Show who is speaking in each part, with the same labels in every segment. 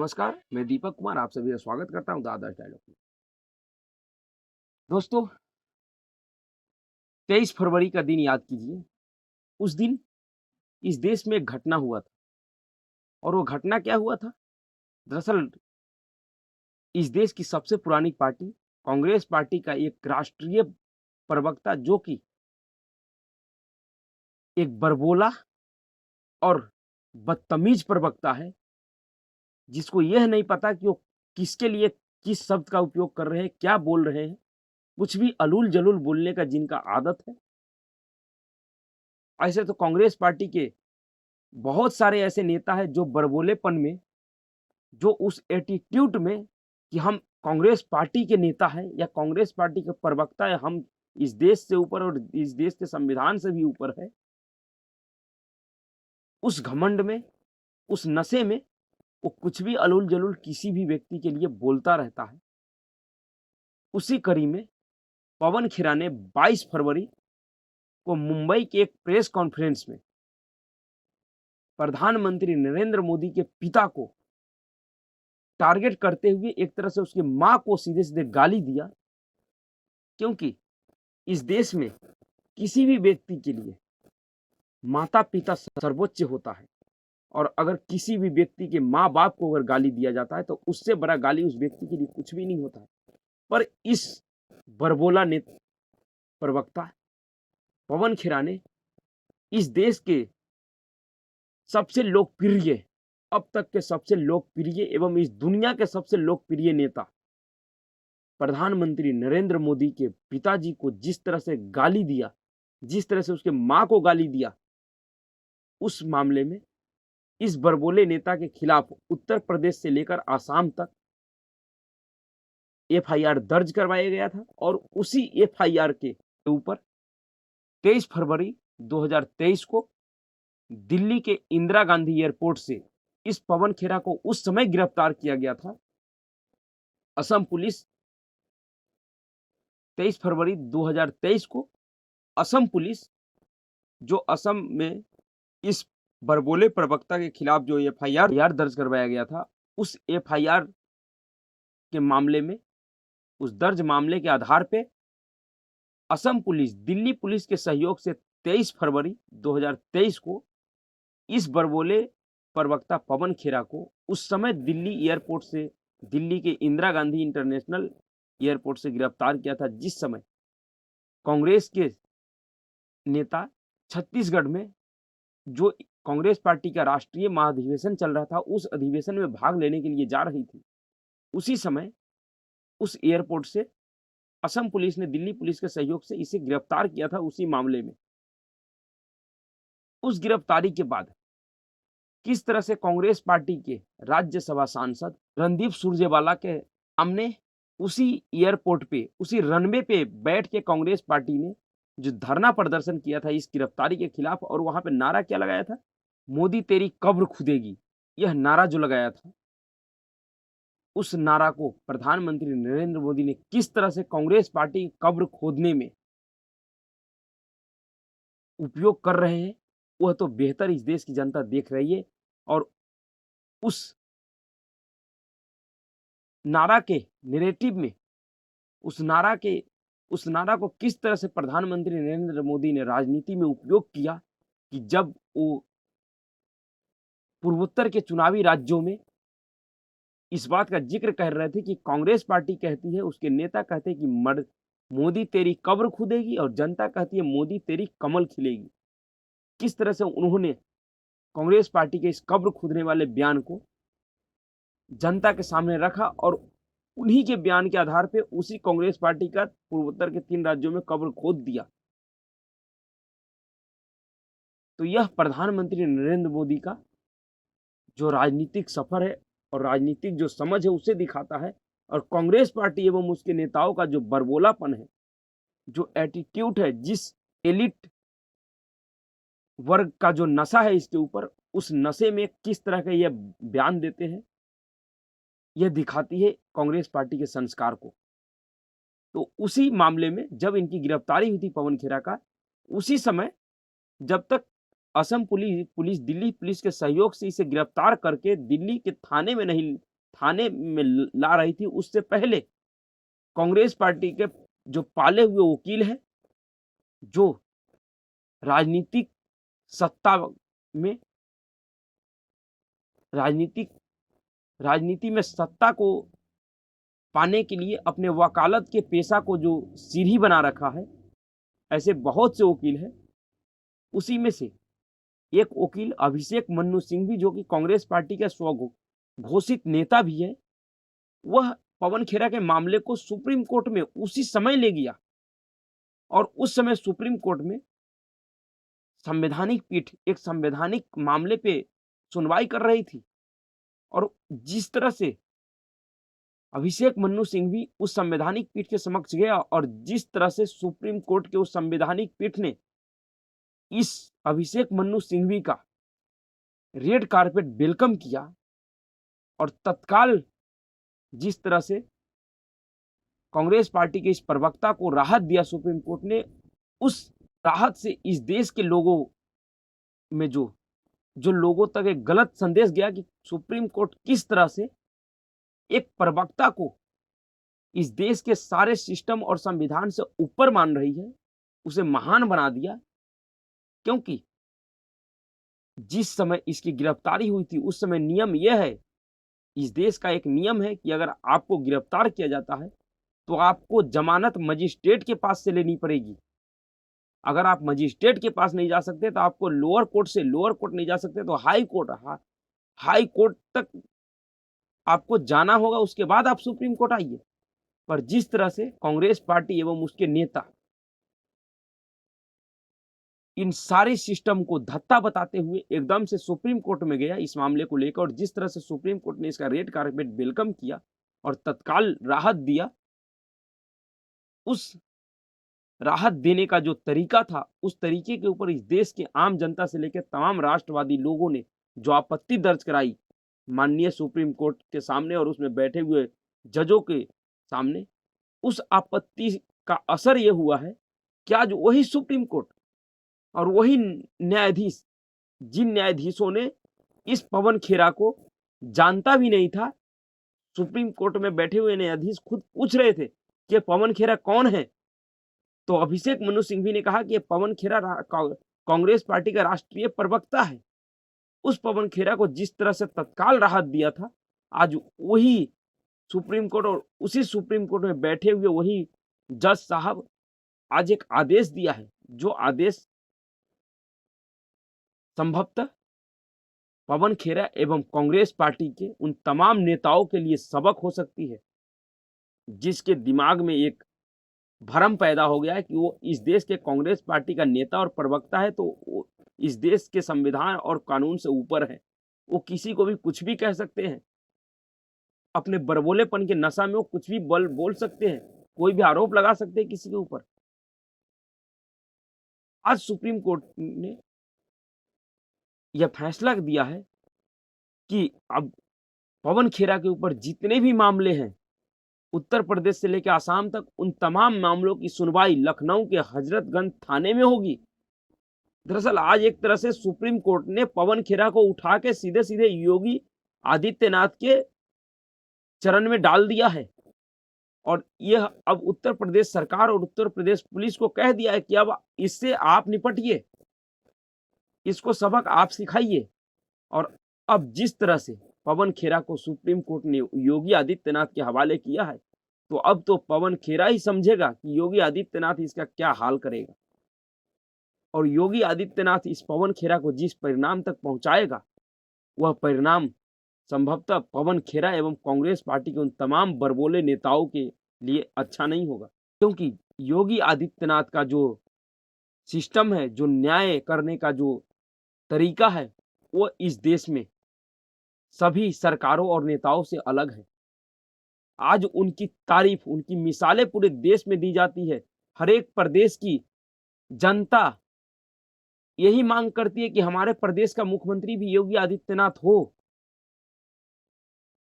Speaker 1: नमस्कार, मैं दीपक कुमार आप सभी का स्वागत करता हूँ द आदर्श डायलॉग में। दोस्तों, 23 फरवरी का दिन याद कीजिए। उस दिन इस देश में एक घटना हुआ था और वो घटना क्या हुआ था? दरअसल इस देश की सबसे पुरानी पार्टी कांग्रेस पार्टी का एक राष्ट्रीय प्रवक्ता जो कि एक बरबोला और बदतमीज प्रवक्ता है, जिसको यह नहीं पता कि वो किसके लिए किस शब्द का उपयोग कर रहे हैं, क्या बोल रहे हैं, कुछ भी अलूल-जलूल बोलने का जिनका आदत है। ऐसे तो कांग्रेस पार्टी के बहुत सारे ऐसे नेता हैं जो बड़बोलेपन में, जो उस एटीट्यूड में कि हम कांग्रेस पार्टी के नेता हैं या कांग्रेस पार्टी के प्रवक्ता है, हम इस देश से ऊपर और इस देश के संविधान से भी ऊपर है। उस घमंड में, उस नशे में वो कुछ भी अलूल-जलूल किसी भी व्यक्ति के लिए बोलता रहता है। उसी कड़ी में पवन खेरा ने 22 फरवरी को मुंबई के एक प्रेस कॉन्फ्रेंस में प्रधानमंत्री नरेंद्र मोदी के पिता को टारगेट करते हुए एक तरह से उसकी माँ को सीधे-सीधे गाली दिया, क्योंकि इस देश में किसी भी व्यक्ति के लिए माता-पिता सर्वोच्च होता है और अगर किसी भी व्यक्ति के माँ-बाप को अगर गाली दिया जाता है, तो उससे बड़ा गाली उस व्यक्ति के लिए कुछ भी नहीं होता है। पर इस बरबोला ने प्रवक्ता पवन खेरा ने इस देश के सबसे लोकप्रिय, अब तक के सबसे लोकप्रिय एवं इस दुनिया के सबसे लोकप्रिय नेता प्रधानमंत्री नरेंद्र मोदी के पिताजी को जिस तरह से गाली दिया, जिस तरह से उसके माँ को गाली दिया, उस मामले में इस बड़बोले नेता के खिलाफ उत्तर प्रदेश से लेकर आसाम तक एफआईआर दर्ज करवाया गया था और उसी एफआईआर के ऊपर 23 फरवरी 2023 को दिल्ली के इंदिरा गांधी एयरपोर्ट से इस पवन खेरा को उस समय गिरफ्तार किया गया था। असम पुलिस 23 फरवरी 2023 को असम पुलिस, जो असम में इस बरबोले प्रवक्ता के खिलाफ जो एफआईआर दर्ज करवाया गया था, उस एफआईआर के मामले में, उस दर्ज मामले के आधार पे असम पुलिस दिल्ली पुलिस के सहयोग से 23 फरवरी 2023 को इस बरबोले प्रवक्ता पवन खेरा को उस समय दिल्ली एयरपोर्ट से, दिल्ली के इंदिरा गांधी इंटरनेशनल एयरपोर्ट से गिरफ्तार किया था, जिस समय कांग्रेस के नेता छत्तीसगढ़ में जो कांग्रेस पार्टी का राष्ट्रीय महाधिवेशन चल रहा था, उस अधिवेशन में भाग लेने के लिए जा रही थी। उसी समय उस एयरपोर्ट से असम पुलिस ने दिल्ली पुलिस के सहयोग से इसे गिरफ्तार किया था उसी मामले में। उस गिरफ्तारी के बाद किस तरह से कांग्रेस पार्टी के राज्यसभा सांसद रणदीप सुरजेवाला के सामने उसी एयरपोर्ट पे, उसी रनवे पे बैठ के कांग्रेस पार्टी ने जो धरना प्रदर्शन किया था इस गिरफ्तारी के खिलाफ, और वहां पे नारा क्या लगाया था? मोदी तेरी कब्र खुदेगी। यह नारा जो लगाया था, उस नारा को प्रधानमंत्री नरेंद्र मोदी ने किस तरह से कांग्रेस पार्टी की कब्र खोदने में उपयोग कर रहे हैं, वह तो बेहतर इस देश की जनता देख रही है। और उस नारा के नैरेटिव में, उस नारा को किस तरह से प्रधानमंत्री नरेंद्र मोदी ने राजनीति में उपयोग किया कि जब वो पूर्वोत्तर के चुनावी राज्यों में इस बात का जिक्र कर रहे थे कि कांग्रेस पार्टी कहती है, उसके नेता कहते हैं कि मोदी तेरी कब्र खुदेगी और जनता कहती है मोदी तेरी कमल खिलेगी। किस तरह से उन्होंने कांग्रेस पार्टी के इस कब्र खुदने वाले बयान को जनता के सामने रखा और उन्हीं के बयान के आधार पे उसी कांग्रेस पार्टी का पूर्वोत्तर के 3 राज्यों में कब्र खोद दिया। तो यह प्रधानमंत्री नरेंद्र मोदी का जो राजनीतिक सफर है और राजनीतिक जो समझ है उसे दिखाता है। और कांग्रेस पार्टी एवं उसके नेताओं का जो बरबोलापन है, जो एटीट्यूड है, जिस एलिट वर्ग का जो नशा है इसके ऊपर, उस नशे में किस तरह का यह बयान देते हैं, यह दिखाती है कांग्रेस पार्टी के संस्कार को। तो उसी मामले में जब इनकी गिरफ्तारी हुई थी पवन खेरा का, उसी समय जब तक असम पुलिस दिल्ली पुलिस के सहयोग से इसे गिरफ्तार करके दिल्ली के थाने में नहीं थाने में ला रही थी, उससे पहले कांग्रेस पार्टी के जो पाले हुए वकील हैं, जो राजनीतिक सत्ता में राजनीति में सत्ता को पाने के लिए अपने वकालत के पेशा को जो सीढ़ी बना रखा है, ऐसे बहुत से वकील हैं। उसी में से एक वकील अभिषेक मन्नू सिंह भी, जो कि कांग्रेस पार्टी के स्वघोषित नेता भी है, वह पवन खेरा के मामले को सुप्रीम कोर्ट में उसी समय ले गया। और उस समय सुप्रीम कोर्ट में संवैधानिक पीठ एक संवैधानिक मामले पे सुनवाई कर रही थी। और जिस तरह से अभिषेक मन्नू सिंह भी उस संवैधानिक पीठ के समक्ष गया, और जिस तरह से सुप्रीम कोर्ट के उस संवैधानिक पीठ ने इस अभिषेक मन्नू सिंघवी का रेड कारपेट वेलकम किया, और तत्काल जिस तरह से कांग्रेस पार्टी के इस प्रवक्ता को राहत दिया सुप्रीम कोर्ट ने, उस राहत से इस देश के लोगों में जो लोगों तक एक गलत संदेश गया कि सुप्रीम कोर्ट किस तरह से एक प्रवक्ता को इस देश के सारे सिस्टम और संविधान से ऊपर मान रही है, उसे महान बना दिया। क्योंकि जिस समय इसकी गिरफ्तारी हुई थी, उस समय नियम यह है, इस देश का एक नियम है कि अगर आपको गिरफ्तार किया जाता है तो आपको जमानत मजिस्ट्रेट के पास से लेनी पड़ेगी। अगर आप मजिस्ट्रेट के पास नहीं जा सकते तो आपको लोअर कोर्ट नहीं जा सकते तो हाई कोर्ट तक आपको जाना होगा, उसके बाद आप सुप्रीम कोर्ट आइए। पर जिस तरह से कांग्रेस पार्टी एवं उसके नेता इन सारे सिस्टम को धत्ता बताते हुए एकदम से सुप्रीम कोर्ट में गया इस मामले को लेकर, और जिस तरह से सुप्रीम कोर्ट ने इसका रेड कारपेट वेलकम किया और तत्काल राहत दिया, उस राहत देने का जो तरीका था, उस तरीके के ऊपर इस देश के आम जनता से लेकर तमाम राष्ट्रवादी लोगों ने जो आपत्ति दर्ज कराई माननीय सुप्रीम कोर्ट के सामने और उसमें बैठे हुए जजों के सामने, उस आपत्ति का असर यह हुआ है कि आज वही सुप्रीम कोर्ट और वही न्यायाधीश, जिन न्यायाधीशों ने इस पवन खेरा को जानता भी नहीं था, सुप्रीम कोर्ट में बैठे हुए न्यायाधीश खुद पूछ रहे थे कि पवन खेरा कौन है, तो अभिषेक मनु सिंघवी ने कहा कि पवन खेरा कांग्रेस पार्टी का राष्ट्रीय प्रवक्ता है। उस पवन खेरा को जिस तरह से तत्काल राहत दिया था, आज वही सुप्रीम कोर्ट और उसी सुप्रीम कोर्ट में बैठे हुए वही जज साहब आज एक आदेश दिया है, जो आदेश संभवतः पवन खेरा एवं कांग्रेस पार्टी के उन तमाम नेताओं के लिए सबक हो सकती है, जिसके दिमाग में एक भ्रम पैदा हो गया है कि वो इस देश के कांग्रेस पार्टी का नेता और प्रवक्ता है, तो वो इस देश के संविधान और कानून से ऊपर है, वो किसी को भी कुछ भी कह सकते हैं। अपने बड़बोलेपन के नशा में वो कुछ भी बोल सकते हैं, कोई भी आरोप लगा सकते हैं किसी के ऊपर। आज सुप्रीम कोर्ट ने यह फैसला दिया है कि अब पवन खेरा के ऊपर जितने भी मामले हैं, उत्तर प्रदेश से लेकर आसाम तक, उन तमाम मामलों की सुनवाई लखनऊ के हजरतगंज थाने में होगी। दरअसल आज एक तरह से सुप्रीम कोर्ट ने पवन खेरा को उठा के सीधे सीधे योगी आदित्यनाथ के चरण में डाल दिया है, और यह अब उत्तर प्रदेश सरकार और उत्तर प्रदेश पुलिस को कह दिया है कि अब इससे आप निपटिए, इसको सबक आप सिखाइए। और अब जिस तरह से पवन खेरा को सुप्रीम कोर्ट ने योगी आदित्यनाथ के हवाले किया है, तो अब तो पवन खेरा ही समझेगा कि योगी आदित्यनाथ इसका क्या हाल करेगा, और योगी आदित्यनाथ इस पवन खेरा को जिस परिणाम तक पहुंचाएगा, वह परिणाम संभवतः पवन खेरा एवं कांग्रेस पार्टी के उन तमाम बड़बोले नेताओं के लिए अच्छा नहीं होगा। क्योंकि योगी आदित्यनाथ का जो सिस्टम है, जो न्याय करने का जो तरीका है, वो इस देश में सभी सरकारों और नेताओं से अलग है। आज उनकी तारीफ, उनकी मिसालें पूरे देश में दी जाती है। हर एक प्रदेश की जनता यही मांग करती है कि हमारे प्रदेश का मुख्यमंत्री भी योगी आदित्यनाथ हो।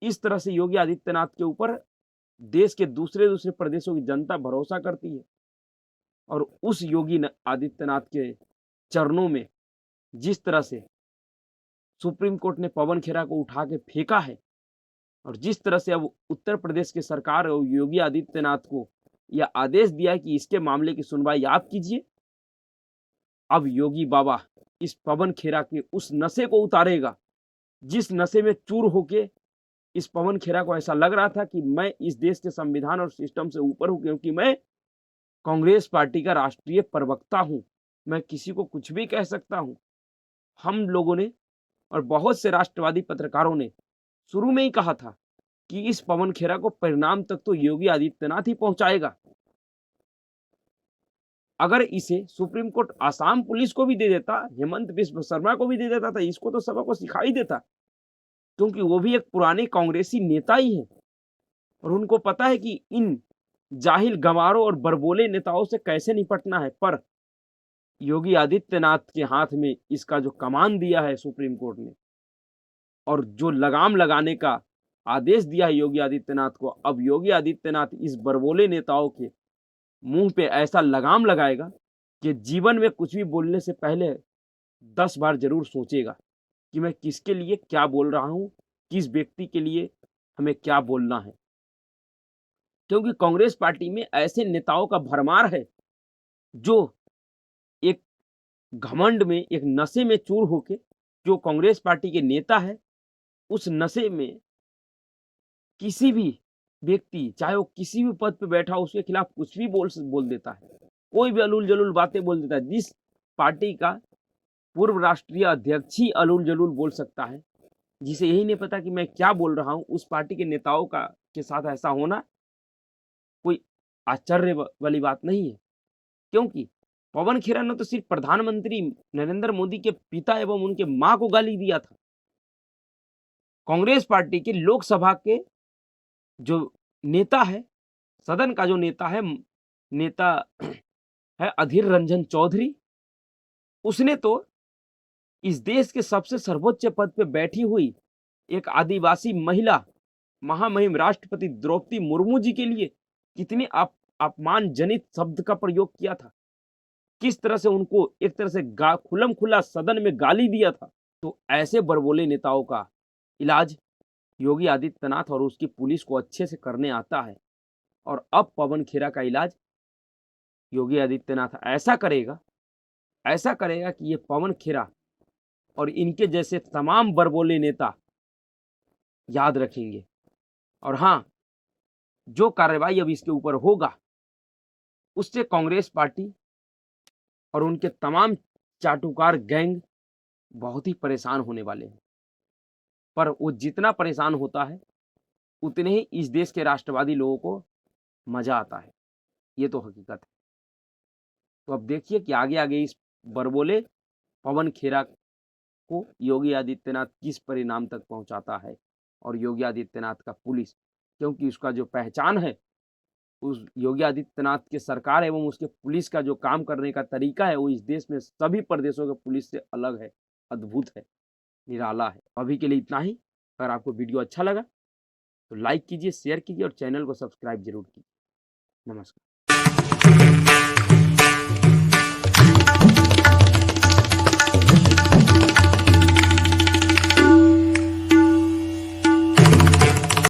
Speaker 1: इस तरह से योगी आदित्यनाथ के ऊपर देश के दूसरे प्रदेशों की जनता भरोसा करती है, और उस योगी आदित्यनाथ के चरणों में जिस तरह से सुप्रीम कोर्ट ने पवन खेरा को उठा के फेंका है, और जिस तरह से अब उत्तर प्रदेश की सरकार और योगी आदित्यनाथ को यह आदेश दिया है कि इसके मामले की सुनवाई आप कीजिए, अब योगी बाबा इस पवन खेरा के उस नशे को उतारेगा, जिस नशे में चूर होके इस पवन खेरा को ऐसा लग रहा था कि मैं इस देश के संविधान और सिस्टम से ऊपर हूं, क्योंकि मैं कांग्रेस पार्टी का राष्ट्रीय प्रवक्ता हूं, मैं किसी को कुछ भी कह सकता हूं। हम लोगों ने और बहुत से राष्ट्रवादी पत्रकारों ने शुरू में ही कहा था कि इस पवन खेरा को परिणाम तक तो योगी आदित्यनाथ ही पहुंचाएगा। अगर इसे सुप्रीम कोर्ट आसाम पुलिस को भी दे देता, हेमंत बिस्व शर्मा को भी दे देता था, इसको तो सबको सिखा ही देता, क्योंकि वो भी एक पुराने कांग्रेसी नेता ही है और उनको पता है कि इन जाहिल गंवारों और बरबोले नेताओं से कैसे निपटना है। पर योगी आदित्यनाथ के हाथ में इसका जो कमान दिया है सुप्रीम कोर्ट ने और जो लगाम लगाने का आदेश दिया है योगी आदित्यनाथ को, अब योगी आदित्यनाथ इस बरबोले नेताओं के मुंह पे ऐसा लगाम लगाएगा कि जीवन में कुछ भी बोलने से पहले 10 बार जरूर सोचेगा कि मैं किसके लिए क्या बोल रहा हूं, किस व्यक्ति के लिए हमें क्या बोलना है। क्योंकि कांग्रेस पार्टी में ऐसे नेताओं का भरमार है जो एक घमंड में, एक नशे में चूर होके, जो कांग्रेस पार्टी के नेता है, उस नशे में किसी भी व्यक्ति, चाहे वो किसी भी पद पे बैठा हो, उसके खिलाफ कुछ भी बोल देता है, कोई भी अलूल जलूल बातें बोल देता है। जिस पार्टी का पूर्व राष्ट्रीय अध्यक्ष ही अलूल जलूल बोल सकता है, जिसे यही नहीं पता कि मैं क्या बोल रहा हूं, उस पार्टी के नेताओं का के साथ ऐसा होना कोई आश्चर्य वाली बात नहीं है। क्योंकि पवन खेरा ने तो सिर्फ प्रधानमंत्री नरेंद्र मोदी के पिता एवं उनके मां को गाली दिया था। कांग्रेस पार्टी के लोकसभा के जो नेता है, सदन का जो नेता है, नेता है अधीर रंजन चौधरी, उसने तो इस देश के सबसे सर्वोच्च पद पे बैठी हुई एक आदिवासी महिला, महामहिम राष्ट्रपति द्रौपदी मुर्मू जी के लिए कितने अपमानजनित शब्द का प्रयोग किया था, किस तरह से उनको एक तरह से खुलम खुला सदन में गाली दिया था। तो ऐसे बड़बोले नेताओं का इलाज योगी आदित्यनाथ और उसकी पुलिस को अच्छे से करने आता है। और अब पवन खेरा का इलाज योगी आदित्यनाथ ऐसा करेगा कि ये पवन खेरा और इनके जैसे तमाम बड़बोले नेता याद रखेंगे। और हाँ, जो कार्रवाई अब इसके ऊपर होगा, उससे कांग्रेस पार्टी और उनके तमाम चाटुकार गैंग बहुत ही परेशान होने वाले हैं। पर वो जितना परेशान होता है, उतने ही इस देश के राष्ट्रवादी लोगों को मजा आता है। ये तो हकीकत है। तो अब देखिए कि आगे आगे इस बरबोले पवन खेरा को योगी आदित्यनाथ किस परिणाम तक पहुंचाता है और योगी आदित्यनाथ का पुलिस, क्योंकि उसका जो पहचान है, उस योगी आदित्यनाथ के सरकार एवं उसके पुलिस का जो काम करने का तरीका है, वो इस देश में सभी प्रदेशों के पुलिस से अलग है, अद्भुत है, निराला है। अभी के लिए इतना ही। अगर आपको वीडियो अच्छा लगा तो लाइक कीजिए, शेयर कीजिए और चैनल को सब्सक्राइब जरूर कीजिए। नमस्कार।